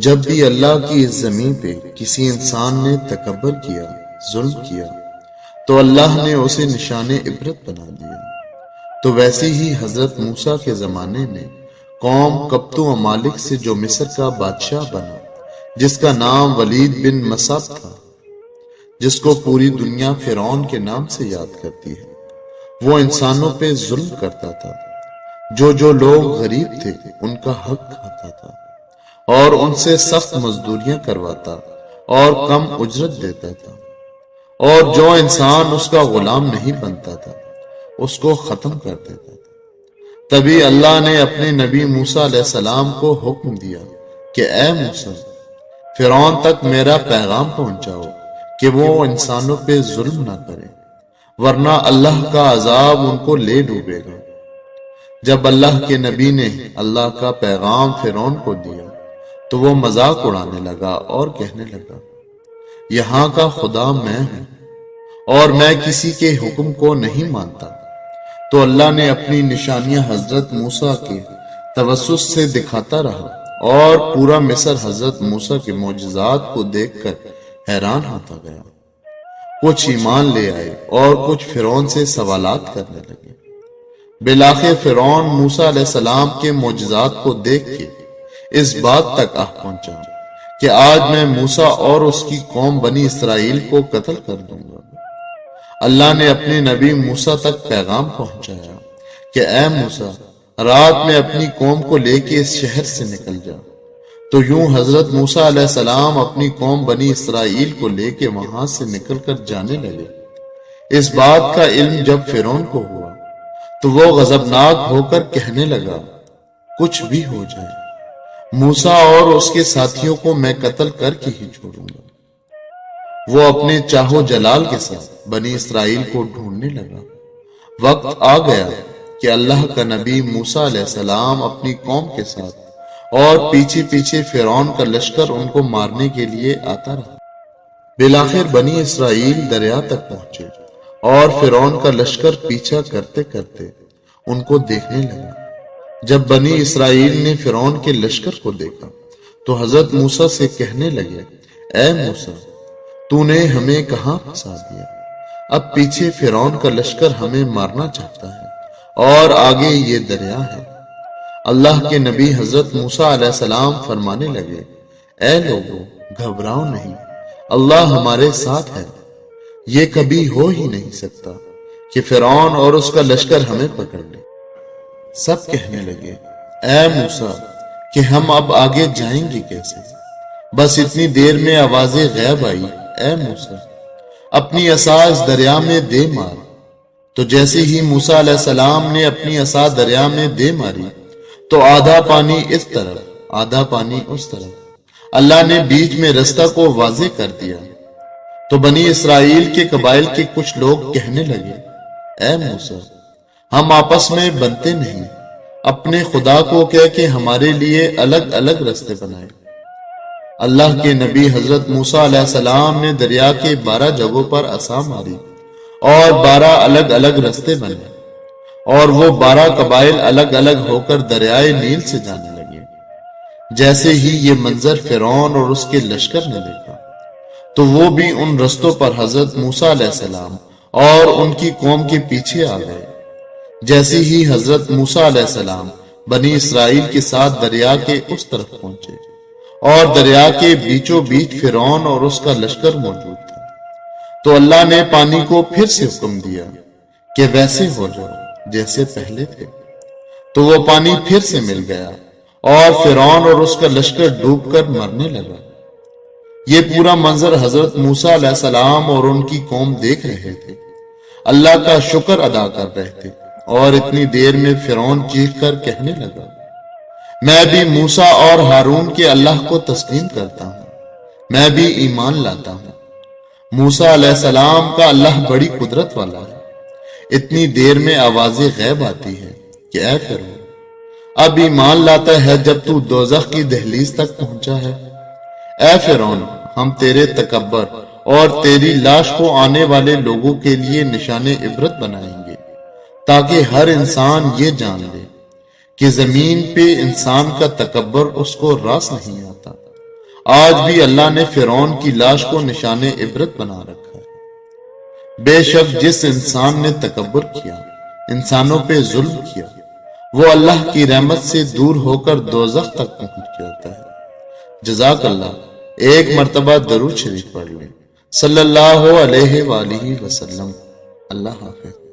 جب بھی اللہ کی اس زمین پہ کسی انسان نے تکبر کیا، ظلم کیا، تو اللہ نے اسے نشان عبرت بنا دیا۔ تو ویسے ہی حضرت موسیٰ کے زمانے میں قوم قبط و ممالک سے جو مصر کا بادشاہ بنا، جس کا نام ولید بن مصعب تھا، جس کو پوری دنیا فرعون کے نام سے یاد کرتی ہے، وہ انسانوں پہ ظلم کرتا تھا۔ جو لوگ غریب تھے ان کا حق کھاتا تھا اور ان سے سخت مزدوریاں کرواتا اور کم اجرت دیتا تھا، اور جو انسان اس کا غلام نہیں بنتا تھا اس کو ختم کر دیتا تھا۔ تبھی اللہ نے اپنے نبی موسیٰ علیہ السلام کو حکم دیا کہ اے موسیٰ، فرعون تک میرا پیغام پہنچاؤ کہ وہ انسانوں پہ ظلم نہ کرے، ورنہ اللہ کا عذاب ان کو لے ڈوبے گا۔ جب اللہ کے نبی نے اللہ کا پیغام فرعون کو دیا تو وہ مذاق اڑانے لگا اور کہنے لگا، یہاں کا خدا میں ہوں اور میں کسی کے حکم کو نہیں مانتا۔ تو اللہ نے اپنی نشانیاں حضرت موسیٰ کے توسط سے دکھاتا رہا، اور پورا مصر حضرت موسیٰ کے معجزات کو دیکھ کر حیران ہوتا گیا۔ کچھ ایمان لے آئے اور کچھ فرعون سے سوالات کرنے لگے۔ بالآخر فرعون موسیٰ علیہ السلام کے معجزات کو دیکھ کے اس بات تک آ پہنچا کہ آج میں موسیٰ اور اس کی قوم بنی اسرائیل کو قتل کر دوں گا۔ اللہ نے اپنے نبی موسیٰ تک پیغام پہنچایا کہ اے موسیٰ، رات میں اپنی قوم کو لے کے اس شہر سے نکل جا۔ تو یوں حضرت موسیٰ علیہ السلام اپنی قوم بنی اسرائیل کو لے کے وہاں سے نکل کر جانے لگے۔ اس بات کا علم جب فرعون کو ہوا تو وہ غضبناک ہو کر کہنے لگا، کچھ بھی ہو جائے، موسیٰ اور اس کے ساتھیوں کو میں قتل کر کے ہی چھوڑوں گا۔ وہ اپنے چاہو جلال کے ساتھ بنی اسرائیل کو ڈھونڈنے لگا۔ وقت آ گیا کہ اللہ کا نبی موسیٰ علیہ السلام اپنی قوم کے ساتھ اور پیچھے پیچھے فرعون کا لشکر ان کو مارنے کے لیے آتا رہا۔ بالآخر بنی اسرائیل دریا تک پہنچے اور فرعون کا لشکر پیچھا کرتے کرتے ان کو دیکھنے لگا۔ جب بنی اسرائیل نے فرعون کے لشکر کو دیکھا تو حضرت موسیٰ سے کہنے لگے، اے موسیٰ، تو نے ہمیں کہاں پھنسا دیا؟ اب پیچھے فرعون کا لشکر ہمیں مارنا چاہتا ہے اور آگے یہ دریا ہے۔ اللہ کے نبی حضرت موسیٰ علیہ السلام فرمانے لگے، اے لوگو، گھبراؤ نہیں، اللہ ہمارے ساتھ ہے۔ یہ کبھی ہو ہی نہیں سکتا کہ فرعون اور اس کا لشکر ہمیں پکڑ لے۔ سب کہنے لگے، اے موسیٰ، کہ ہم اب آگے جائیں گے کیسے؟ بس اتنی دیر میں آواز غیب آئی، اے موسیٰ، اپنی عصا اس دریا میں دے مار۔ تو جیسے ہی موسیٰ علیہ السلام نے اپنی عصا دریا میں دے ماری تو آدھا پانی اس طرف آدھا پانی اس طرف، اللہ نے بیچ میں رستہ کو واضح کر دیا۔ تو بنی اسرائیل کے قبائل کے کچھ لوگ کہنے لگے، اے موسیٰ، ہم آپس میں بنتے نہیں، اپنے خدا کو کہہ کے ہمارے لیے الگ الگ رستے بنائے۔ اللہ کے نبی حضرت موسیٰ علیہ السلام نے دریا کے 12 جگہوں پر عصا ماری اور 12 الگ الگ رستے بنے، اور وہ 12 قبائل الگ الگ ہو کر دریائے نیل سے جانے لگے۔ جیسے ہی یہ منظر فرعون اور اس کے لشکر نے دیکھا تو وہ بھی ان رستوں پر حضرت موسیٰ علیہ السلام اور ان کی قوم کے پیچھے آ گئے۔ جیسے ہی حضرت موسیٰ علیہ السلام بنی اسرائیل کے ساتھ دریا کے اس طرف پہنچے اور دریا کے بیچوں بیچ فرعون اور اس کا لشکر موجود تھا، تو اللہ نے پانی کو پھر سے حکم دیا کہ ویسے ہو جاؤ جیسے پہلے تھے۔ تو وہ پانی پھر سے مل گیا اور فرعون اور اس کا لشکر ڈوب کر مرنے لگا۔ یہ پورا منظر حضرت موسیٰ علیہ السلام اور ان کی قوم دیکھ رہے تھے، اللہ کا شکر ادا کر رہے تھے، اور اتنی دیر میں فرعون چیخ کر کہنے لگا، میں بھی موسیٰ اور ہارون کے اللہ کو تسلیم کرتا ہوں، میں بھی ایمان لاتا ہوں۔ موسیٰ علیہ السلام کا اللہ بڑی قدرت والا ہے۔ اتنی دیر میں آواز غیب آتی ہے کہ اے فرعون، اب ایمان لاتا ہے جب تو دوزخ کی دہلیز تک پہنچا ہے؟ اے فرعون، ہم تیرے تکبر اور تیری لاش کو آنے والے لوگوں کے لیے نشان عبرت بنائیں گے، تاکہ ہر انسان یہ جان لے کہ زمین پہ انسان کا تکبر اس کو راس نہیں آتا۔ آج بھی اللہ نے فرعون کی لاش کو نشان عبرت بنا رکھا ہے۔ بے شک جس انسان نے تکبر کیا، انسانوں پہ ظلم کیا، وہ اللہ کی رحمت سے دور ہو کر دوزخ تک پہنچ جاتا ہے۔ جزاک اللہ۔ ایک مرتبہ درود شریف پڑھ لیں۔ صلی اللہ علیہ وآلہ وسلم۔ اللہ حافظ۔